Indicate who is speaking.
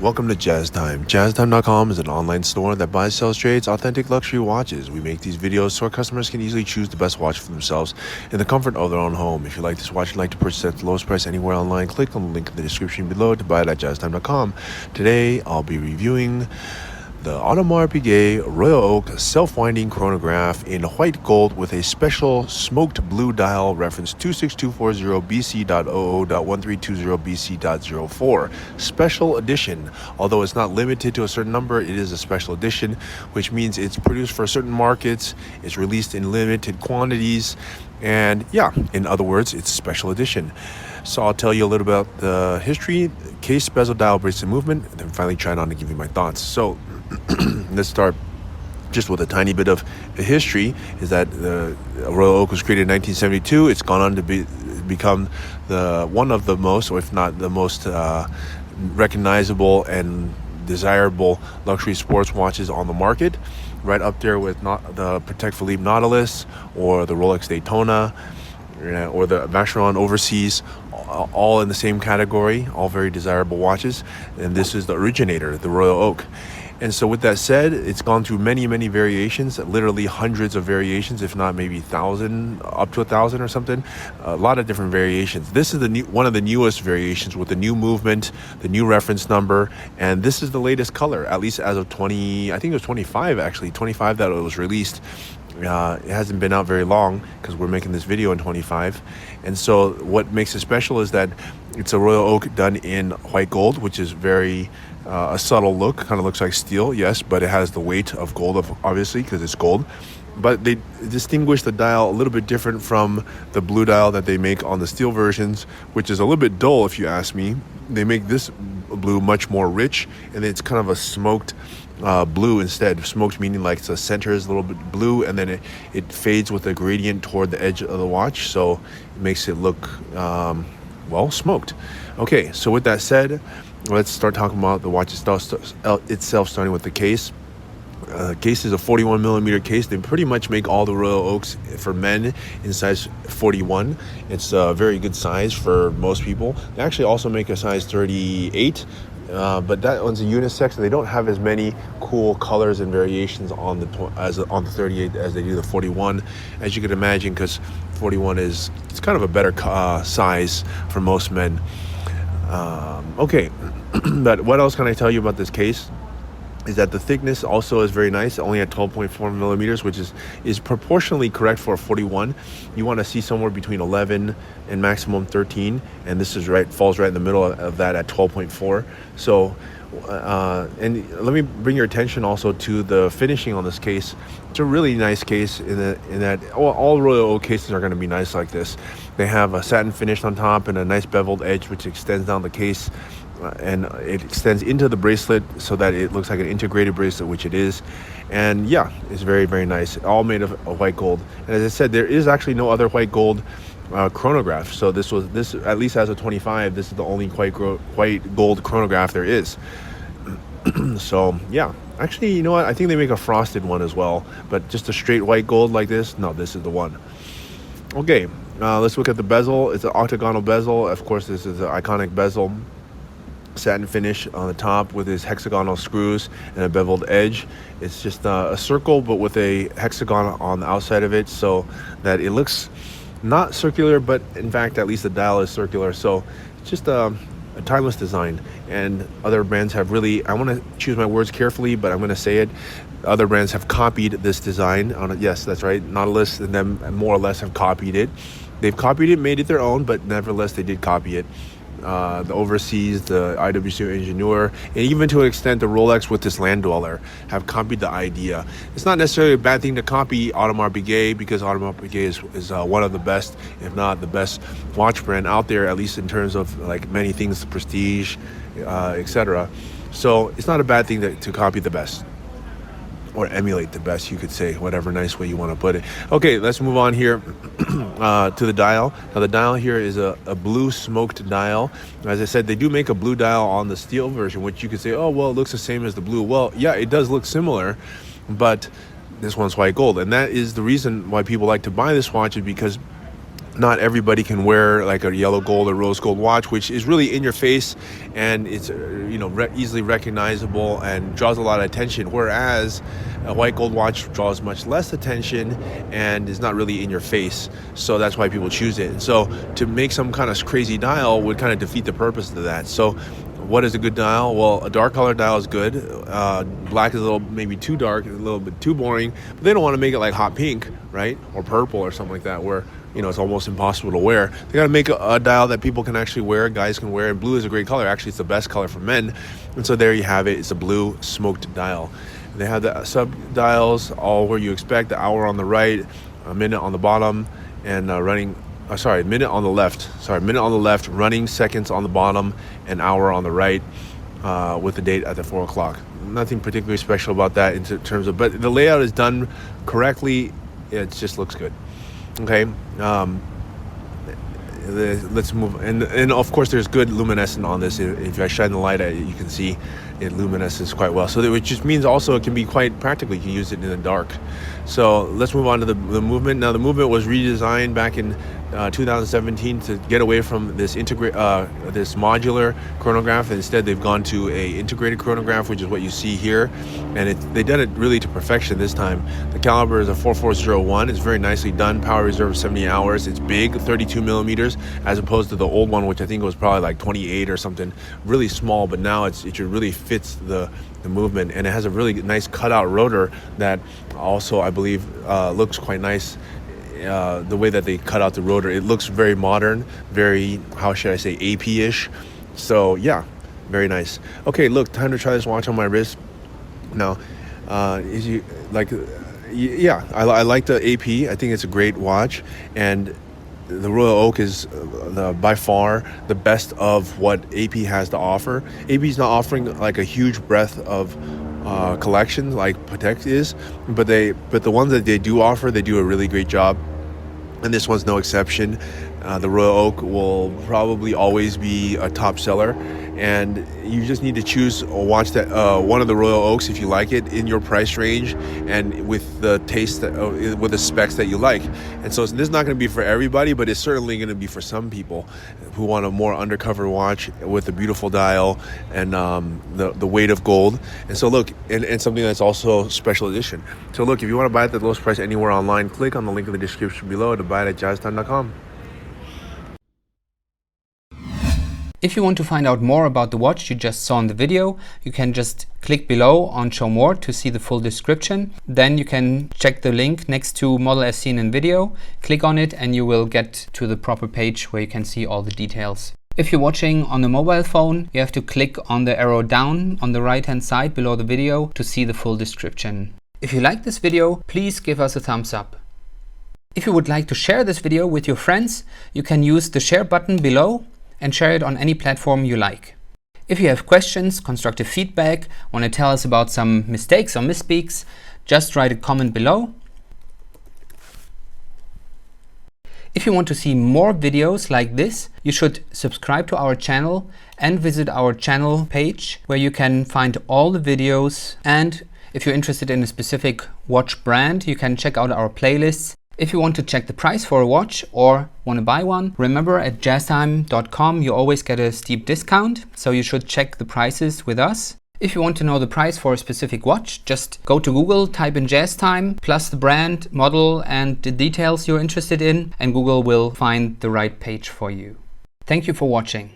Speaker 1: Welcome to Jazzime. Jazzime.com is an online store that buys, sells, trades authentic luxury watches. We make these videos so our customers can easily choose the best watch for themselves in the comfort of their own home. If you like this watch and like to purchase at the lowest price anywhere online, click on the link in the description below to buy it at Jazzime.com. Today, I'll be reviewing the Audemars Piguet Royal Oak self-winding chronograph in white gold with a special smoked blue dial reference 26240BC.OO.1320BC.04. Special edition. Although it's not limited to a certain number, it is a special edition, which means it's produced for certain markets, it's released in limited quantities, and yeah, in other words, it's a special edition. So I'll tell you a little about the history, case, bezel, dial, bracelet movement, and then finally try on to give you my thoughts. So let's start just with a tiny bit of history. Is that the Royal Oak was created in 1972. It's gone on to become one of the most, or if not the most recognizable and desirable luxury sports watches on the market, right up there with the Patek Philippe Nautilus or the Rolex Daytona or the Vacheron Overseas, all in the same category, all very desirable watches. And this is the originator, the Royal Oak. And so with that said, it's gone through many variations, literally hundreds of variations, if not maybe 1,000, up to 1,000 or something. A lot of different variations. This is one of the newest variations with the new movement, the new reference number, and this is the latest color, at least as of I think it was 25 actually, 25 that it was released. It hasn't been out very long because we're making this video in 25. And so what makes it special is that it's a Royal Oak done in white gold, which is very a subtle look. Kind of looks like steel, yes, but it has the weight of gold, obviously, because it's gold. But they distinguish the dial a little bit different from the blue dial that they make on the steel versions, which is a little bit dull if you ask me. They make this blue much more rich, and it's kind of a smoked blue instead. Smoked meaning like the center is a little bit blue, and then it fades with a gradient toward the edge of the watch, so it makes it look well, smoked. Okay, so with that said, let's start talking about the watch itself, starting with the case. Case is a 41 millimeter case. They pretty much make all the Royal Oaks for men in size 41. It's a very good size for most people. They actually also make a size 38, but that one's a unisex, and they don't have as many cool colors and variations on the 38 as they do the 41, as you can imagine, because 41 it's kind of a better size for most men. Okay, but what else can I tell you about this case? Is that the thickness also is very nice, only at 12.4 millimeters, which is proportionally correct for a 41. You want to see somewhere between 11 and maximum 13, and this is falls right in the middle of that at 12.4. So, and let me bring your attention also to the finishing on this case. It's a really nice case in that all Royal Oak cases are going to be nice like this. They have a satin finish on top and a nice beveled edge, which extends down the case. And it extends into the bracelet so that it looks like an integrated bracelet, which it is. And yeah, it's very nice, all made of white gold. And as I said, there is actually no other white gold chronograph. So this at least as a 25, this is the only white gold chronograph there is. So yeah, actually, you know what, I think they make a frosted one as well, but just a straight white gold like this, no, this is the one. Okay, let's look at the bezel. It's an octagonal bezel. Of course, this is an iconic bezel. Satin finish on the top with his hexagonal screws and a beveled edge. It's just a circle, but with a hexagon on the outside of it, so that it looks not circular, but in fact, at least the dial is circular. So it's just a timeless design. And other brands have really, I want to choose my words carefully, but I'm going to say it, other brands have copied this design on it. Yes, that's right. Nautilus and them more or less have copied it. They've copied it, made it their own, but nevertheless, they did copy it. The Overseas, the IWC Ingenieur, and even to an extent the Rolex with this Land Dweller have copied the idea. It's not necessarily a bad thing to copy Audemars Piguet, because Audemars Piguet is one of the best, if not the best, watch brand out there, at least in terms of like many things, prestige, etc. So it's not a bad thing to copy the best, or emulate the best, you could say, whatever nice way you want to put it. Okay, let's move on here to the dial. Now the dial here is a blue smoked dial. As I said, they do make a blue dial on the steel version, which you could say, oh, well, it looks the same as the blue. Well, yeah, it does look similar, but this one's white gold. And that is the reason why people like to buy this watch, is because not everybody can wear like a yellow gold or rose gold watch, which is really in your face, and it's easily recognizable and draws a lot of attention, whereas a white gold watch draws much less attention and is not really in your face. So that's why people choose it. And so to make some kind of crazy dial would kind of defeat the purpose of that. So what is a good dial? Well, a dark color dial is good. Black is a little maybe too dark, a little bit too boring, but they don't want to make it like hot pink, right? Or purple or something like that, where it's almost impossible to wear. They got to make a dial that people can actually wear, guys can wear, and blue is a great color. Actually, it's the best color for men. And so there you have it. It's a blue smoked dial. They have the sub dials, all where you expect: the hour on the right, a minute on the bottom, and minute on the left. Minute on the left, running seconds on the bottom, an hour on the right, with the date at the 4 o'clock. Nothing particularly special about that in terms of, but the layout is done correctly. It just looks good. Okay. Let's move. And of course, there's good luminescence on this. If I shine the light at it, you can see it luminesces quite well. So which just means also it can be quite practical. You can use it in the dark. So let's move on to the movement. Now, the movement was redesigned back in 2017 to get away from this modular chronograph. And instead, they've gone to a integrated chronograph, which is what you see here. And they done it really to perfection this time. The caliber is a 4401. It's very nicely done. Power reserve 70 hours. It's big, 32 millimeters, as opposed to the old one, which I think was probably like 28 or something. Really small, but now it really fits the movement, and it has a really nice cutout rotor that also, I believe, looks quite nice. The way that they cut out the rotor, it looks very modern, very, how should I say, AP-ish. So yeah, very nice. Okay, look, time to try this watch on my wrist. Now, I like the AP. I think it's a great watch, and the Royal Oak is by far the best of what AP has to offer. AP is not offering like a huge breadth of collection like Patek is, but the ones that they do offer, they do a really great job, and this one's no exception. The Royal Oak will probably always be a top seller, and you just need to choose a watch that one of the Royal Oaks, if you like it, in your price range and with the taste with the specs that you like. And so this is not going to be for everybody, but it's certainly going to be for some people who want a more undercover watch with a beautiful dial and the weight of gold. And so look, and something that's also special edition. So look, if you want to buy it at the lowest price anywhere online, click on the link in the description below to buy it at jazzime.com.
Speaker 2: If you want to find out more about the watch you just saw in the video, you can just click below on Show More to see the full description. Then you can check the link next to model as seen in video, click on it, and you will get to the proper page where you can see all the details. If you're watching on a mobile phone, you have to click on the arrow down on the right hand side below the video to see the full description. If you like this video, please give us a thumbs up. If you would like to share this video with your friends, you can use the share button below and share it on any platform you like. If you have questions, constructive feedback, want to tell us about some mistakes or misspeaks, just write a comment below. If you want to see more videos like this, you should subscribe to our channel and visit our channel page where you can find all the videos. And if you're interested in a specific watch brand, you can check out our playlists. If you want to check the price for a watch or want to buy one, remember at jazzime.com you always get a steep discount, so you should check the prices with us. If you want to know the price for a specific watch, just go to Google, type in Jazzime, plus the brand, model, and the details you're interested in, and Google will find the right page for you. Thank you for watching.